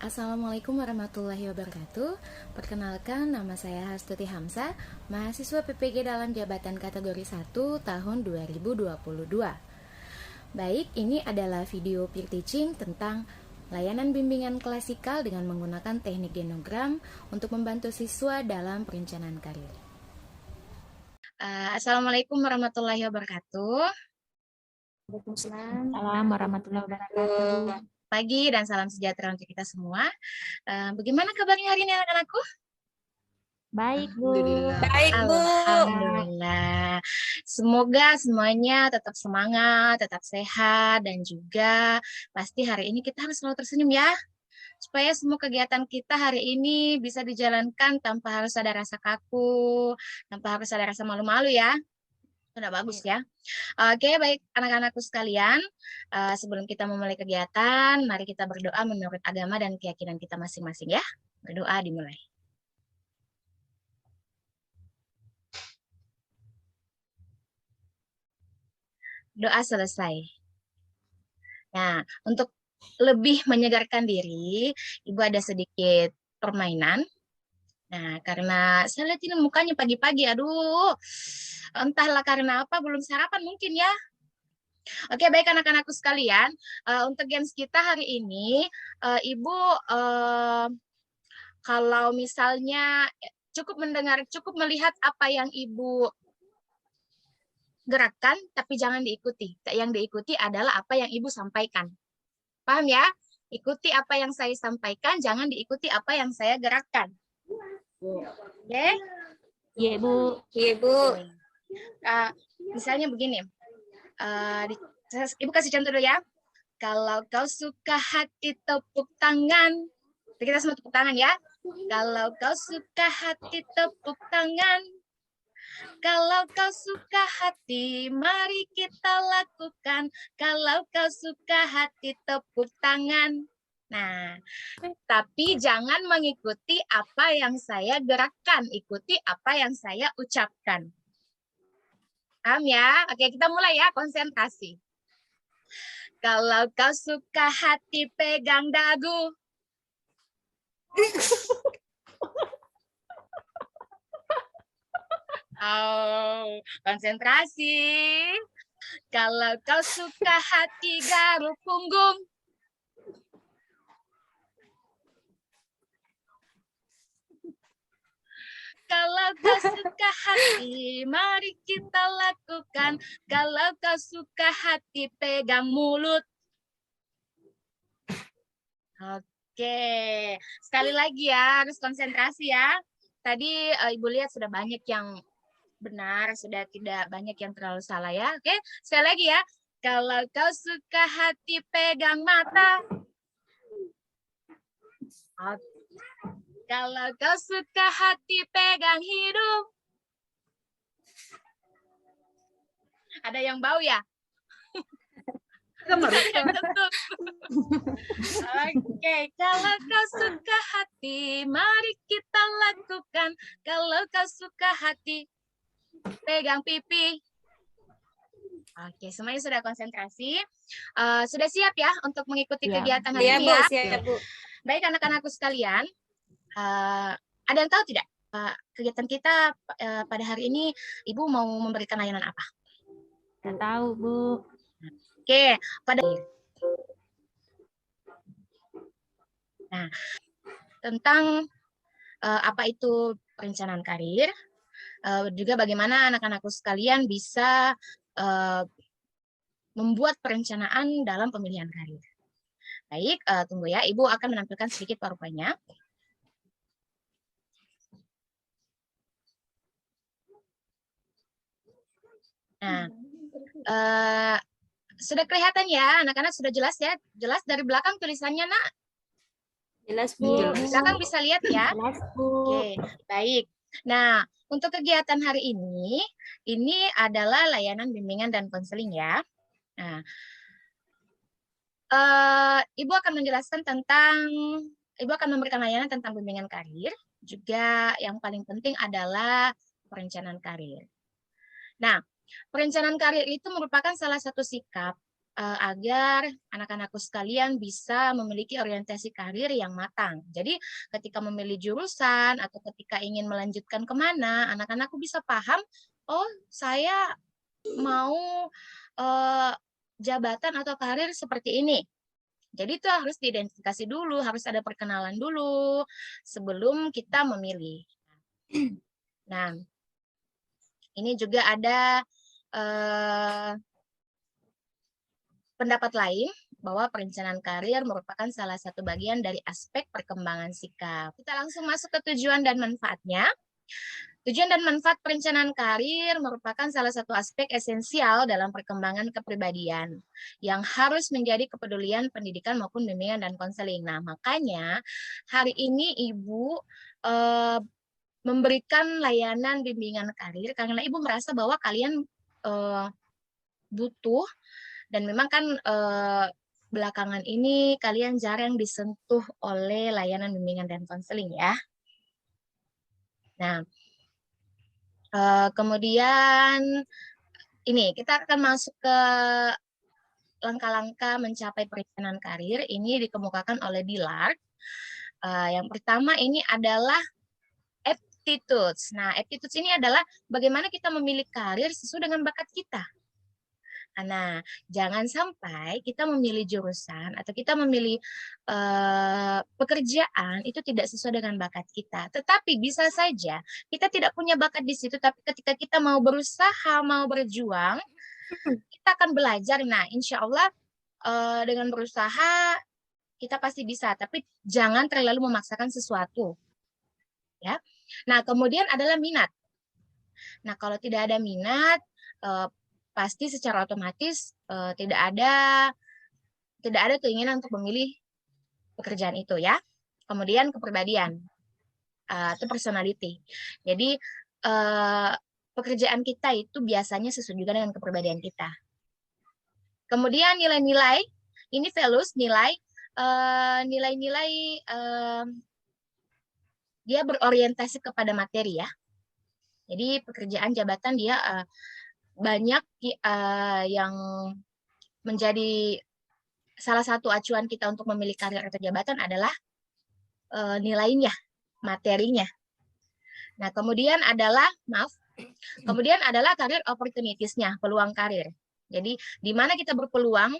Assalamualaikum warahmatullahi wabarakatuh. Perkenalkan, nama saya Hastuti Hamsa, mahasiswa PPG dalam jabatan kategori 1 tahun 2022. Baik, ini adalah video peer teaching tentang layanan bimbingan klasikal dengan menggunakan teknik genogram untuk membantu siswa dalam perencanaan karir. Assalamualaikum warahmatullahi wabarakatuh. Waalaikumsalam warahmatullahi wabarakatuh. Pagi dan salam sejahtera untuk kita semua. Bagaimana kabarnya hari ini anak-anakku? Baik, Bu. Baik, Bu. Alhamdulillah. Semoga semuanya tetap semangat, tetap sehat, dan juga pasti hari ini kita harus selalu tersenyum ya. Supaya semua kegiatan kita hari ini bisa dijalankan tanpa harus ada rasa kaku, tanpa harus ada rasa malu-malu ya. Sudah bagus ya. Oke, baik anak-anakku sekalian. Sebelum kita memulai kegiatan, mari kita berdoa menurut agama dan keyakinan kita masing-masing ya. Berdoa dimulai. Doa selesai. Nah, untuk lebih menyegarkan diri, Ibu ada sedikit permainan. Nah, karena saya lihat ini mukanya pagi-pagi, aduh, entahlah karena apa, belum sarapan mungkin ya. Oke, baik anak-anakku sekalian, untuk games kita hari ini, Ibu kalau misalnya cukup melihat apa yang Ibu gerakan, tapi jangan diikuti. Yang diikuti adalah apa yang Ibu sampaikan. Paham ya? Ikuti apa yang saya sampaikan, jangan diikuti apa yang saya gerakkan. Oke? Iya, Bu. Iya, Bu. Misalnya begini. Ibu kasih contoh dulu ya. Kalau kau suka hati tepuk tangan. Kita semua tepuk tangan ya. Kalau kau suka hati tepuk tangan. Kalau kau suka hati, mari kita lakukan. Kalau kau suka hati, tepuk tangan. Nah, tapi jangan mengikuti apa yang saya gerakkan. Ikuti apa yang saya ucapkan. Paham ya? Oke, kita mulai ya, konsentrasi. Kalau kau suka hati, pegang dagu. Oh, konsentrasi. Kalau kau suka hati, garuk punggung. Kalau kau suka hati, mari kita lakukan. Kalau kau suka hati, pegang mulut. Oke, sekali lagi ya, harus konsentrasi ya. Tadi Ibu lihat sudah banyak yang benar, sudah tidak banyak yang terlalu salah ya. Oke, sekali lagi ya. Kalau kau suka hati, pegang mata. Oke. Kalau kau suka hati, pegang hidung. Ada yang bau ya? Oke, kalau kau suka hati, mari kita lakukan. Kalau kau suka hati, pegang pipi. Oke, semuanya sudah konsentrasi. Sudah siap ya untuk mengikuti kegiatan hari ini ya? Siap, Bu. Baik anak-anakku sekalian, ada yang tahu tidak kegiatan kita pada hari ini Ibu mau memberikan layanan apa? Nggak tahu, Bu. Oke, nah, tentang apa itu perencanaan karir, juga bagaimana anak-anakku sekalian bisa membuat perencanaan dalam pemilihan karir. Baik, tunggu ya, Ibu akan menampilkan sedikit PowerPoint-nya. Nah, sudah kelihatan ya, anak-anak sudah jelas ya? Jelas dari belakang tulisannya, Nak? Jelas, Bu. Di belakang bisa lihat ya? Jelas, Bu. Oke, baik. Nah, untuk kegiatan hari ini adalah layanan bimbingan dan konseling ya. Nah, Ibu akan menjelaskan Ibu akan memberikan layanan tentang bimbingan karir, juga yang paling penting adalah perencanaan karir. Nah, perencanaan karir itu merupakan salah satu sikap agar anak-anakku sekalian bisa memiliki orientasi karir yang matang. Jadi ketika memilih jurusan atau ketika ingin melanjutkan kemana, anak-anakku bisa paham, oh saya mau jabatan atau karir seperti ini. Jadi itu harus diidentifikasi dulu, harus ada perkenalan dulu sebelum kita memilih. Nah, ini juga ada pendapat lain bahwa perencanaan karir merupakan salah satu bagian dari aspek perkembangan sikap. Kita langsung masuk ke tujuan dan manfaatnya. Tujuan dan manfaat perencanaan karir merupakan salah satu aspek esensial dalam perkembangan kepribadian yang harus menjadi kepedulian pendidikan maupun bimbingan dan konseling. Nah, makanya hari ini Ibu memberikan layanan bimbingan karir karena Ibu merasa bahwa kalian butuh. Dan memang kan belakangan ini kalian jarang disentuh oleh layanan bimbingan dan konseling ya. Nah, kemudian ini kita akan masuk ke langkah-langkah mencapai perencanaan karir. Ini dikemukakan oleh Dillard. Yang pertama ini adalah aptitudes. Nah, aptitudes ini adalah bagaimana kita memilih karir sesuai dengan bakat kita. Nah, jangan sampai kita memilih jurusan atau kita memilih pekerjaan itu tidak sesuai dengan bakat kita. Tetapi bisa saja kita tidak punya bakat di situ, tapi ketika kita mau berusaha, mau berjuang, kita akan belajar. Nah, insya Allah dengan berusaha kita pasti bisa, tapi jangan terlalu memaksakan sesuatu. Ya. Nah, kemudian adalah minat. Nah, kalau tidak ada minat, pasti secara otomatis tidak ada keinginan untuk memilih pekerjaan itu ya. Kemudian kepribadian atau personality. Jadi pekerjaan kita itu biasanya sesuai juga dengan kepribadian kita. Kemudian nilai-nilai, ini values, nilai-nilai dia berorientasi kepada materi ya. Jadi pekerjaan jabatan dia banyak yang menjadi salah satu acuan kita untuk memilih karir atau jabatan adalah nilainya, materinya. Nah, kemudian adalah karir opportunities-nya, peluang karir. Jadi, di mana kita berpeluang,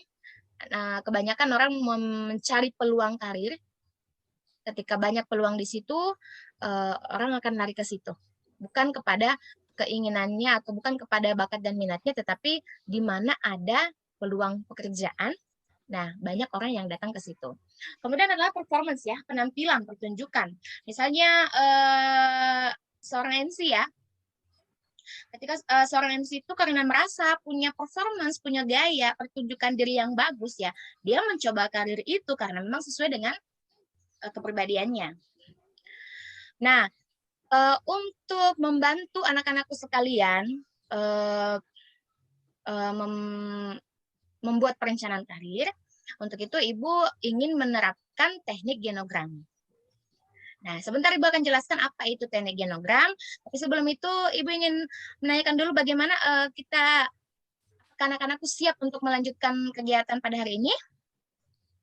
kebanyakan orang mencari peluang karir. Ketika banyak peluang di situ, orang akan lari ke situ. Bukan kepada keinginannya atau bukan kepada bakat dan minatnya, tetapi di mana ada peluang pekerjaan, nah banyak orang yang datang ke situ. Kemudian adalah performance ya, penampilan, pertunjukan. Misalnya seorang MC ya, ketika seorang MC itu karena merasa punya performance, punya gaya, pertunjukan diri yang bagus ya, dia mencoba karir itu karena memang sesuai dengan kepribadiannya. Nah, untuk membantu anak-anakku sekalian membuat perencanaan karir, untuk itu Ibu ingin menerapkan teknik genogram. Nah, sebentar Ibu akan jelaskan apa itu teknik genogram, tapi sebelum itu Ibu ingin menanyakan dulu bagaimana anak-anakku siap untuk melanjutkan kegiatan pada hari ini?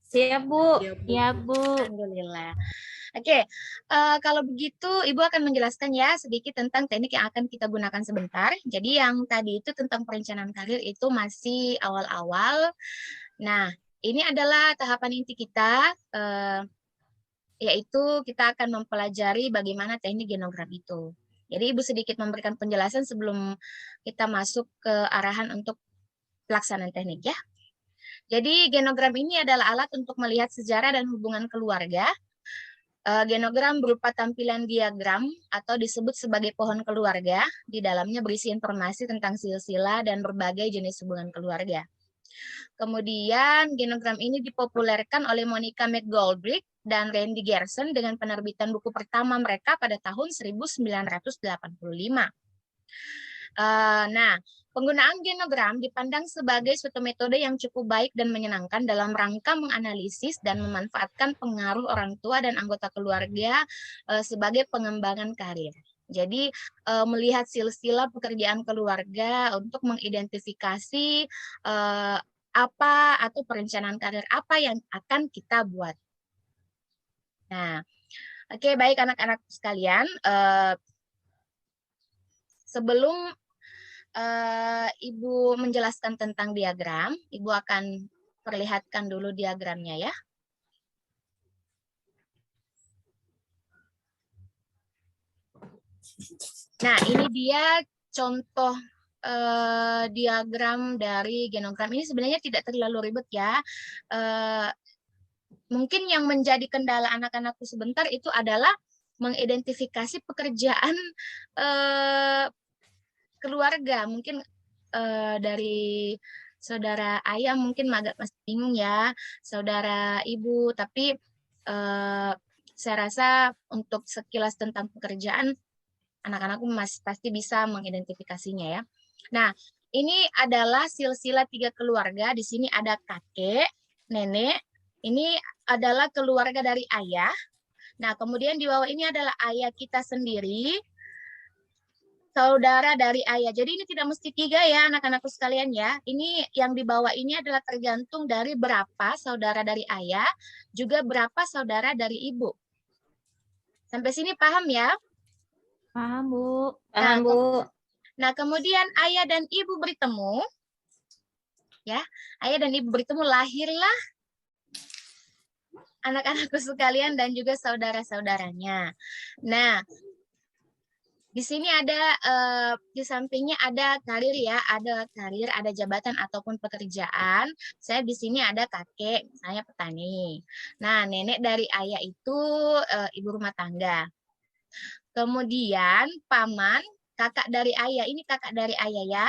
Siap, Bu. Siap, Bu. Alhamdulillah. Oke, kalau begitu Ibu akan menjelaskan ya sedikit tentang teknik yang akan kita gunakan sebentar. Jadi yang tadi itu tentang perencanaan karir itu masih awal-awal. Nah, ini adalah tahapan inti kita, yaitu kita akan mempelajari bagaimana teknik genogram itu. Jadi Ibu sedikit memberikan penjelasan sebelum kita masuk ke arahan untuk pelaksanaan teknik ya. Jadi genogram ini adalah alat untuk melihat sejarah dan hubungan keluarga. Genogram berupa tampilan diagram atau disebut sebagai pohon keluarga. Di dalamnya berisi informasi tentang silsilah dan berbagai jenis hubungan keluarga. Kemudian genogram ini dipopulerkan oleh Monica McGoldrick dan Randy Gerson dengan penerbitan buku pertama mereka pada tahun 1985. Nah, penggunaan genogram dipandang sebagai suatu metode yang cukup baik dan menyenangkan dalam rangka menganalisis dan memanfaatkan pengaruh orang tua dan anggota keluarga sebagai pengembangan karir. Jadi melihat silsilah pekerjaan keluarga untuk mengidentifikasi apa atau perencanaan karir apa yang akan kita buat. Nah, oke, baik anak-anak sekalian, sebelum Ibu menjelaskan tentang diagram, Ibu akan perlihatkan dulu diagramnya ya. Nah, ini dia contoh diagram dari genogram. Ini sebenarnya tidak terlalu ribet ya. Mungkin yang menjadi kendala anak-anakku sebentar itu adalah mengidentifikasi pekerjaan keluarga. Mungkin dari saudara ayah mungkin agak masih bingung ya, saudara ibu. Tapi saya rasa untuk sekilas tentang pekerjaan anak-anakku masih pasti bisa mengidentifikasinya ya. Nah, ini adalah silsilah 3 keluarga. Di sini ada kakek, nenek. Ini adalah keluarga dari ayah. Nah, kemudian di bawah ini adalah ayah kita sendiri, saudara dari ayah. Jadi ini tidak mesti 3 ya anak-anakku sekalian ya. Ini yang di bawah ini adalah tergantung dari berapa saudara dari ayah, juga berapa saudara dari ibu. Sampai sini paham ya? Paham, Bu. Paham, Bu. Nah, kemudian ayah dan ibu bertemu. Ya, ayah dan ibu bertemu, lahirlah anak-anakku sekalian dan juga saudara-saudaranya. Nah, di sini ada di sampingnya ada karir ya, ada karir, ada jabatan ataupun pekerjaan. Saya di sini ada kakek, misalnya petani. Nah, nenek dari ayah itu ibu rumah tangga. Kemudian paman, kakak dari ayah, ini kakak dari ayah ya,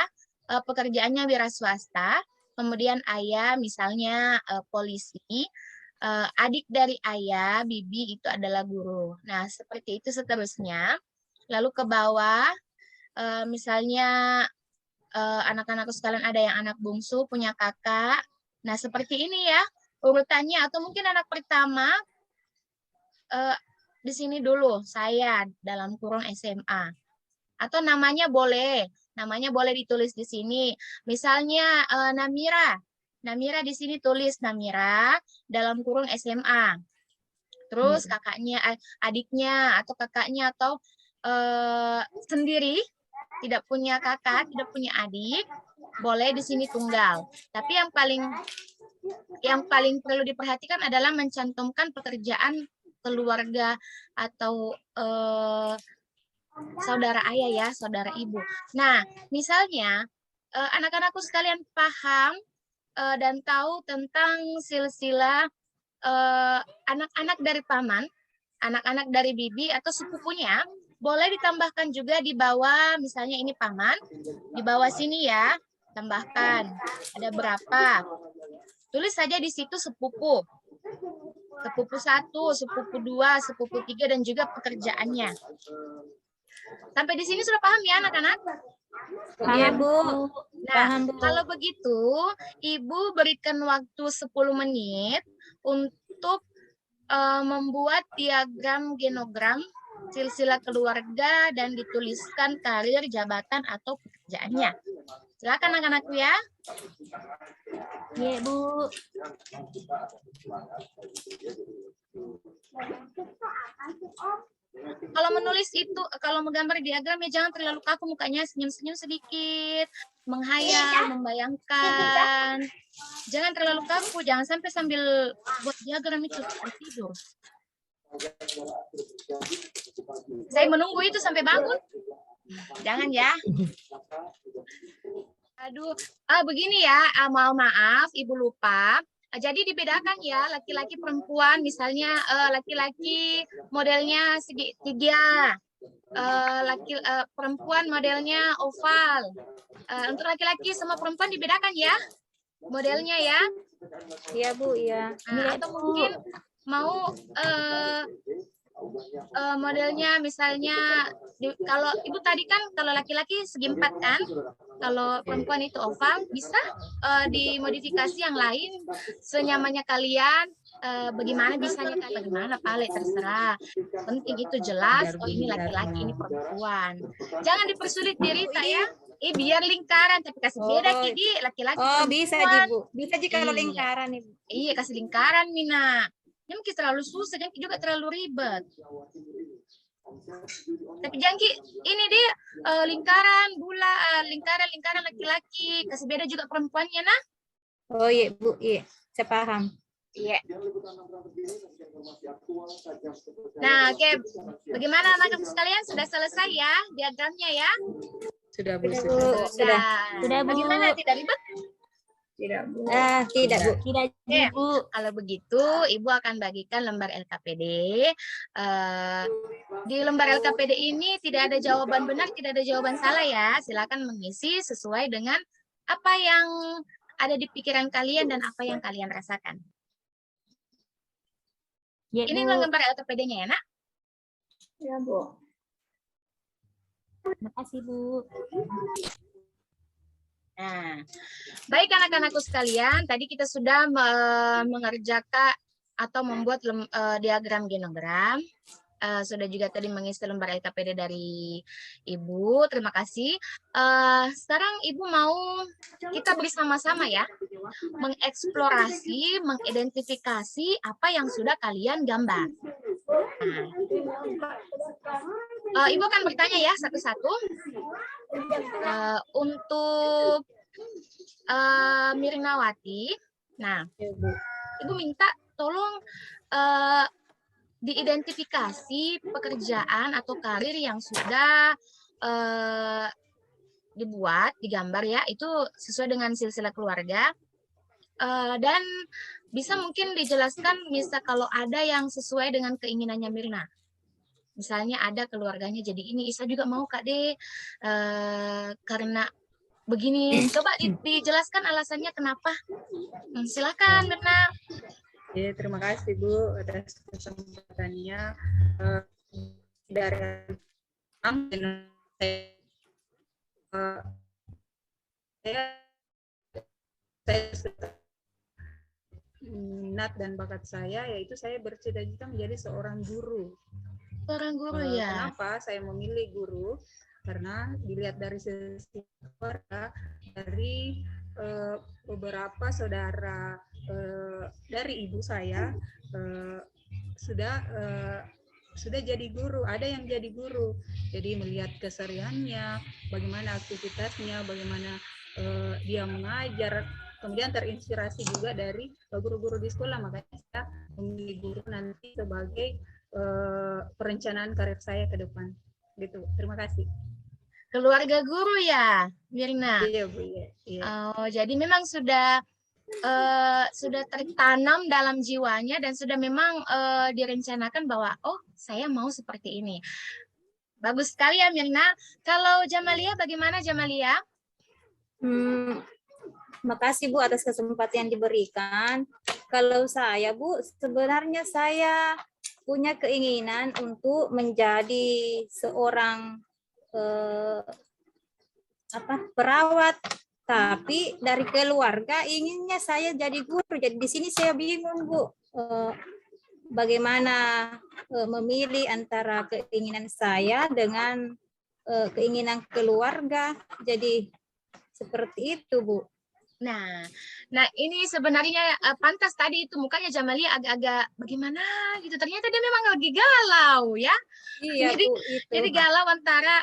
pekerjaannya wira swasta. Kemudian ayah misalnya polisi, adik dari ayah, bibi itu adalah guru. Nah, seperti itu seterusnya. Lalu ke bawah, misalnya anak-anakku sekalian ada yang anak bungsu, punya kakak. Nah, seperti ini ya urutannya. Atau mungkin anak pertama, di sini dulu, saya dalam kurung SMA. Atau namanya boleh ditulis di sini. Misalnya Namira. Namira di sini tulis Namira dalam kurung SMA. Terus kakaknya, adiknya atau kakaknya atau sendiri, tidak punya kakak, tidak punya adik, boleh di sini tunggal. Tapi yang paling perlu diperhatikan adalah mencantumkan pekerjaan keluarga atau saudara ayah ya, saudara ibu. Nah, misalnya anak-anakku sekalian paham dan tahu tentang silsilah anak-anak dari paman, anak-anak dari bibi atau sepupunya, boleh ditambahkan juga di bawah, misalnya ini paman, di bawah sini ya, tambahkan. Ada berapa? Tulis saja di situ sepupu. Sepupu 1, sepupu 2, sepupu 3, dan juga pekerjaannya. Sampai di sini sudah paham ya anak-anak? Iya, Bu. Nah, Paham, Bu. kalau begitu, Ibu berikan waktu 10 menit untuk membuat diagram genogram silsilah keluarga dan dituliskan karir, jabatan, atau pekerjaannya. Silakan anak-anakku ya. Iya, Bu. Kalau menulis itu, kalau menggambar diagram ya jangan terlalu kaku mukanya, senyum-senyum sedikit, menghayal, membayangkan. Jangan terlalu kaku, jangan sampai sambil buat diagram itu tidur. Saya menunggu itu sampai bangun. Jangan ya. Aduh, begini ya, maaf, Ibu lupa. Jadi dibedakan ya, laki-laki perempuan, misalnya laki-laki modelnya segitiga, perempuan modelnya oval. Untuk laki-laki sama perempuan dibedakan ya, modelnya ya. Iya, Bu, iya. Atau mungkin mau modelnya misalnya, kalau Ibu tadi kan kalau laki-laki segi 4 kan, kalau perempuan itu oval, bisa dimodifikasi yang lain senyamannya kalian. Bagaimana bisanya kalian, bagaimana Pale, terserah. Penting itu jelas, oh ini laki-laki, ini perempuan. Jangan dipersulit diri, tak ya. biar lingkaran, tapi kasih beda Oh, Ki, laki-laki oh bisa perempuan. Bu. Bisa Ji kalau Iya. lingkaran Ibu. Iya, kasih lingkaran, Mina. Ini mungkin terlalu susah, jangan juga terlalu ribet. Tapi jangan Ki, ini dia lingkaran lingkaran laki-laki, kasih beda juga perempuannya, nah. Oh iya Bu, iya. Saya paham. Iya. Nah, oke. Bagaimana anak-anak sekalian? Sudah selesai ya diagramnya ya? Sudah Bu, Sudah, sudah. Bu. Sudah. Sudah, Bu. Bagaimana? Tidak ribet? Tidak Bu. Tidak Bu. Tidak, Oke. Bu. Kalau begitu, Ibu akan bagikan lembar LKPD. Di lembar LKPD ini tidak ada jawaban benar, tidak ada jawaban salah ya. Silakan mengisi sesuai dengan apa yang ada di pikiran kalian dan apa yang kalian rasakan. Ya, Ini Bu. lembar LKPD-nya ya, Nak? Ya Bu. Terima kasih, Bu. Nah, baik anak-anakku sekalian, tadi kita sudah mengerjakan atau membuat diagram genogram. Sudah juga tadi mengisi lembar LKPD dari Ibu, terima kasih. Sekarang Ibu mau kita bersama-sama ya, mengeksplorasi, mengidentifikasi apa yang sudah kalian gambar. Nah, Ibu akan bertanya ya satu-satu. Untuk Mirnawati, nah, Ibu minta tolong diidentifikasi pekerjaan atau karir yang sudah dibuat, digambar ya, itu sesuai dengan silsilah keluarga. Dan bisa mungkin dijelaskan misal kalau ada yang sesuai dengan keinginannya Mirna. Misalnya ada keluarganya jadi ini, Isa juga mau Kak De, karena begini. Coba dijelaskan alasannya kenapa. Silakan Mirna. Ya, terima kasih Bu atas kesempatannya. Dari saya minat dan bakat saya yaitu saya bercita-cita menjadi seorang guru. Seorang guru ya. Kenapa saya memilih guru? Karena dilihat dari sisi keluarga, dari beberapa saudara dari ibu saya sudah jadi guru, ada yang jadi guru. Jadi melihat kesehariannya, bagaimana aktivitasnya, bagaimana dia mengajar, kemudian terinspirasi juga dari guru-guru di sekolah. Makanya saya memilih guru nanti sebagai perencanaan karir saya ke depan. Gitu. Terima kasih. Keluarga guru ya, Mirna. Iya Bu. Iya. Oh, jadi memang sudah tertanam dalam jiwanya dan sudah memang direncanakan bahwa oh saya mau seperti ini. Bagus sekali ya Mirna. Kalau Jamalia bagaimana Jamalia? Makasih Bu atas kesempatan yang diberikan. Kalau saya Bu, sebenarnya saya punya keinginan untuk menjadi seorang perawat. Tapi dari keluarga inginnya saya jadi guru. Jadi di sini saya bingung Bu, bagaimana memilih antara keinginan saya dengan keinginan keluarga. Jadi seperti itu Bu. Nah ini sebenarnya pantas tadi itu mukanya Jamalia agak-agak bagaimana gitu. Ternyata dia memang lagi galau ya. Iya jadi, Bu, itu. Jadi galau antara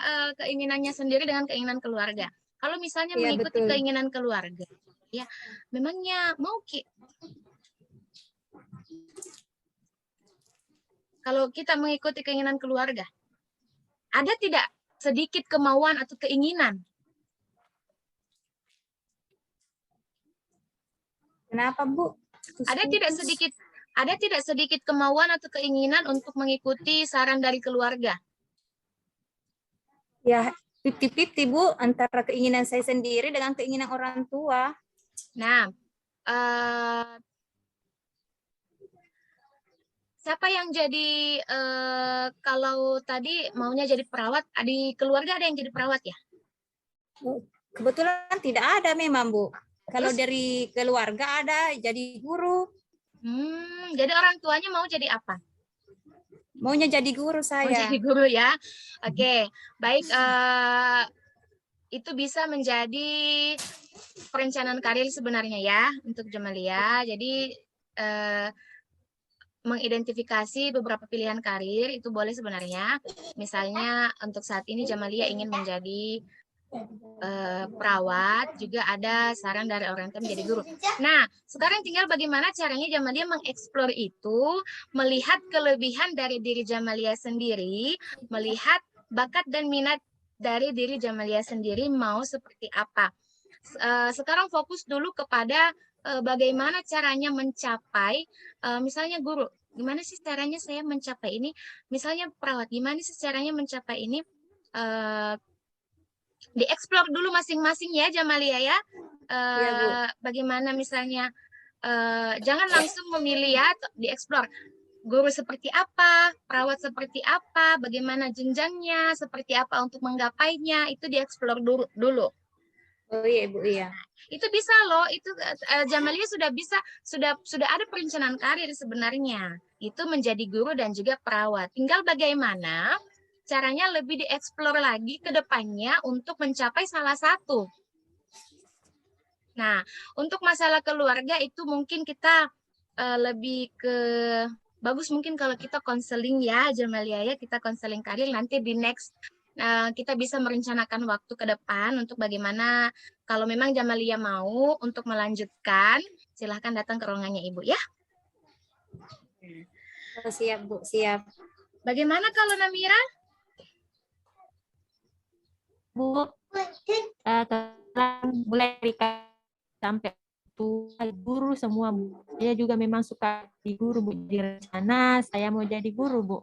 keinginannya sendiri dengan keinginan keluarga. Kalau misalnya Iya, mengikuti betul. keinginan keluarga, ya memangnya mau kalau kita mengikuti keinginan keluarga, ada tidak sedikit kemauan atau keinginan? Kenapa Bu? Ada tidak sedikit kemauan atau keinginan untuk mengikuti saran dari keluarga? Ya, 50-50 Bu, antara keinginan saya sendiri dengan keinginan orang tua. Nah, siapa yang jadi, kalau tadi maunya jadi perawat, di keluarga ada yang jadi perawat ya? Kebetulan tidak ada memang Bu. Kalau dari keluarga ada jadi guru. Jadi orang tuanya mau jadi apa? Maunya jadi guru Mau saya. jadi guru ya. Oke, baik. itu bisa menjadi perencanaan karir sebenarnya ya untuk Jamalia. Jadi mengidentifikasi beberapa pilihan karir itu boleh sebenarnya. Misalnya untuk saat ini Jamalia ingin menjadi perawat, juga ada saran dari orang tua menjadi guru. Nah, sekarang tinggal bagaimana caranya Jamalia mengeksplor itu, melihat kelebihan dari diri Jamalia sendiri, melihat bakat dan minat dari diri Jamalia sendiri mau seperti apa. Sekarang fokus dulu kepada bagaimana caranya mencapai, misalnya guru, gimana sih caranya saya mencapai ini, misalnya perawat, gimana sih caranya mencapai ini, dieksplor dulu masing-masing ya Jamalia ya. Iya, Bu. Bagaimana misalnya, jangan langsung memilih ya, dieksplor. Guru seperti apa, perawat seperti apa, bagaimana jenjangnya, seperti apa untuk menggapainya, itu dieksplor dulu. Oh iya, Ibu, iya. Itu bisa loh, itu Jamalia sudah bisa, sudah ada perencanaan karir sebenarnya. Itu menjadi guru dan juga perawat. Tinggal bagaimana caranya lebih dieksplor lagi ke depannya untuk mencapai salah satu. Nah, untuk masalah keluarga itu mungkin kita lebih ke bagus mungkin kalau kita konseling ya Jamalia ya, kita konseling karir nanti di next kita bisa merencanakan waktu ke depan untuk bagaimana kalau memang Jamalia mau untuk melanjutkan, silahkan datang ke ruangannya Ibu ya. Oh, siap, Bu, siap. Bagaimana kalau Namira? Bu, mulai dari sampai tua guru semua, Bu. Saya juga memang suka di guru, Bu. Di rencana saya mau jadi guru, Bu.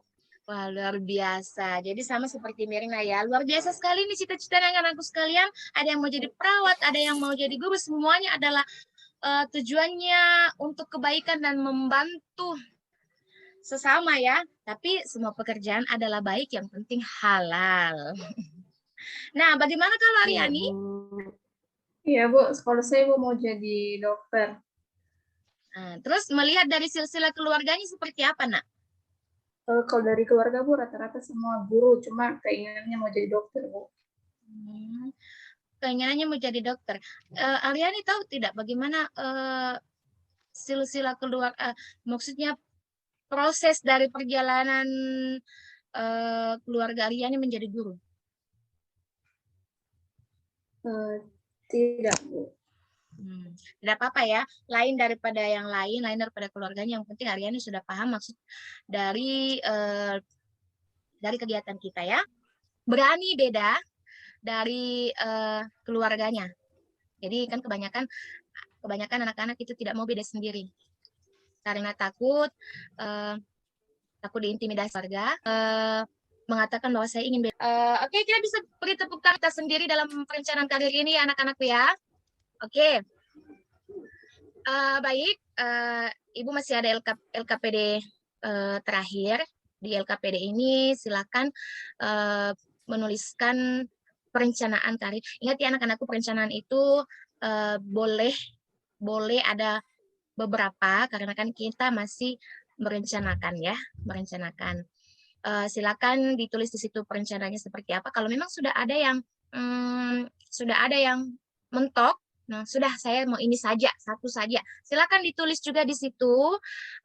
Wah, luar biasa. Jadi sama seperti Mirna ya. Luar biasa sekali nih cita-cita anak-anakku sekalian. Ada yang mau jadi perawat, ada yang mau jadi guru. Semuanya adalah tujuannya untuk kebaikan dan membantu sesama ya. Tapi semua pekerjaan adalah baik, yang penting halal. Nah, bagaimana kalau Iya, Aryani? Bu. Iya, Bu. Kalau saya Bu mau jadi dokter. Nah, terus melihat dari silsilah keluarganya seperti apa, Nak? Kalau dari keluarga Bu rata-rata semua guru, cuma keinginannya mau jadi dokter Bu. Keinginannya mau jadi dokter. Aryani tahu tidak bagaimana silsilah keluarga, maksudnya proses dari perjalanan keluarga Aryani menjadi guru? Tidak Bu. Tidak apa-apa ya, lain daripada yang lain daripada keluarganya. Yang penting Aryani sudah paham maksud dari kegiatan kita ya. Berani beda dari keluarganya. Jadi kan kebanyakan anak-anak itu tidak mau beda sendiri karena takut diintimidasi keluarga, mengatakan bahwa saya ingin beda. Oke, kita bisa beri tepuk tangan kita sendiri dalam perencanaan karir ini anak-anakku ya. Oke. Baik, Ibu masih ada LKPD terakhir. Di LKPD ini silakan menuliskan perencanaan karir. Ingat ya anak-anakku, perencanaan itu boleh ada beberapa karena kan kita masih merencanakan ya, silakan ditulis di situ perencanaannya seperti apa. Kalau memang sudah ada yang mentok, nah sudah saya mau ini saja, satu saja, silakan ditulis juga di situ.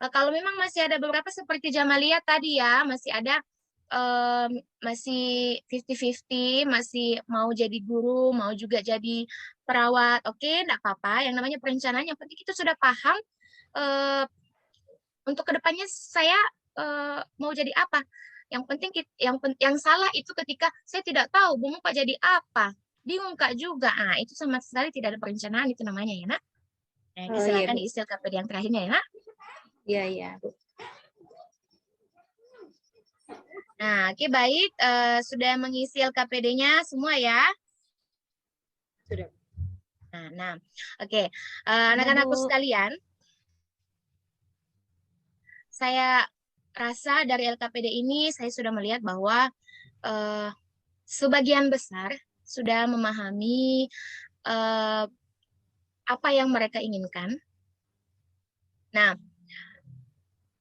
Kalau memang masih ada beberapa seperti Jamalia tadi ya, masih ada masih 50-50, masih mau jadi guru, mau juga jadi perawat, oke, enggak apa-apa. Yang namanya perencanaan, yang penting kita sudah paham untuk kedepannya saya mau jadi apa. Yang penting yang salah itu ketika saya tidak tahu mau Pak jadi apa, bingung Kak juga. Nah, itu sama sekali tidak ada perencanaan itu namanya ya, Nak. Nah, silakan diisi LKPD yang terakhirnya ya, Nak. Iya, iya. Nah, oke, baik. Sudah mengisi LKPD-nya semua ya? Sudah. Nah, oke. Anak-anakku sekalian, saya rasa dari LKPD ini saya sudah melihat bahwa sebagian besar sudah memahami apa yang mereka inginkan. Nah,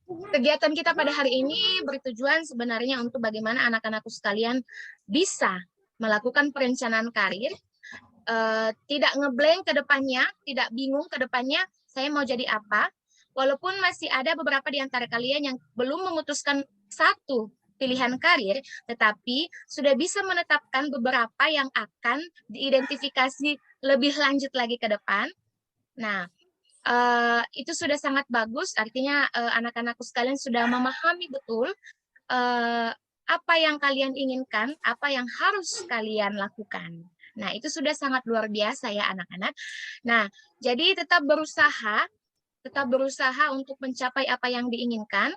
kegiatan kita pada hari ini bertujuan sebenarnya untuk bagaimana anak-anakku sekalian bisa melakukan perencanaan karir tidak ngeblank ke depannya, tidak bingung ke depannya saya mau jadi apa. Walaupun masih ada beberapa di antara kalian yang belum memutuskan satu pilihan karir, tetapi sudah bisa menetapkan beberapa yang akan diidentifikasi lebih lanjut lagi ke depan. Nah, itu sudah sangat bagus, artinya anak-anakku sekalian sudah memahami betul apa yang kalian inginkan, apa yang harus kalian lakukan. Nah, itu sudah sangat luar biasa ya anak-anak. Nah, jadi tetap berusaha untuk mencapai apa yang diinginkan,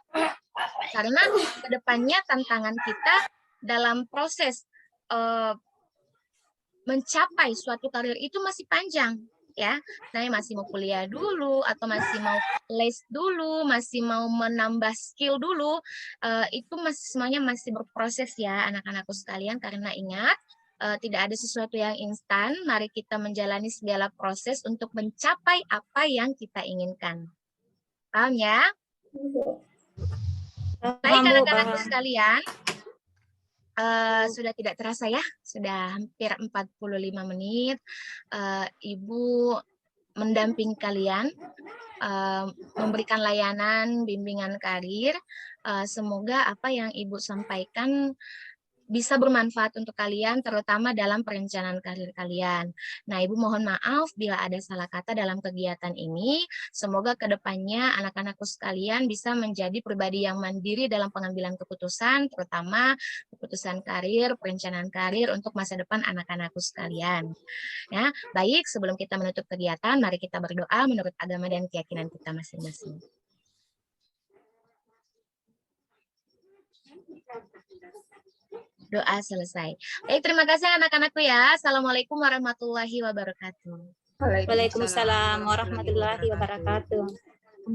karena kedepannya tantangan kita dalam proses mencapai suatu karir itu masih panjang. Ya, saya masih mau kuliah dulu, atau masih mau les dulu, masih mau menambah skill dulu, itu semuanya masih berproses ya anak-anakku sekalian, karena ingat, tidak ada sesuatu yang instan. Mari kita menjalani segala proses untuk mencapai apa yang kita inginkan. Paham ya? Baik anak-anakku sekalian, sudah tidak terasa ya, sudah hampir 45 menit. Ibu mendampingi kalian, memberikan layanan bimbingan karir. Semoga apa yang Ibu sampaikan bisa bermanfaat untuk kalian, terutama dalam perencanaan karir kalian. Nah, Ibu mohon maaf bila ada salah kata dalam kegiatan ini. Semoga kedepannya anak-anakku sekalian bisa menjadi pribadi yang mandiri dalam pengambilan keputusan, terutama keputusan karir, perencanaan karir untuk masa depan anak-anakku sekalian. Ya, baik, sebelum kita menutup kegiatan, mari kita berdoa menurut agama dan keyakinan kita masing-masing. Doa selesai. Baik, terima kasih anak-anakku ya. Assalamualaikum warahmatullahi wabarakatuh. Waalaikumsalam warahmatullahi wabarakatuh.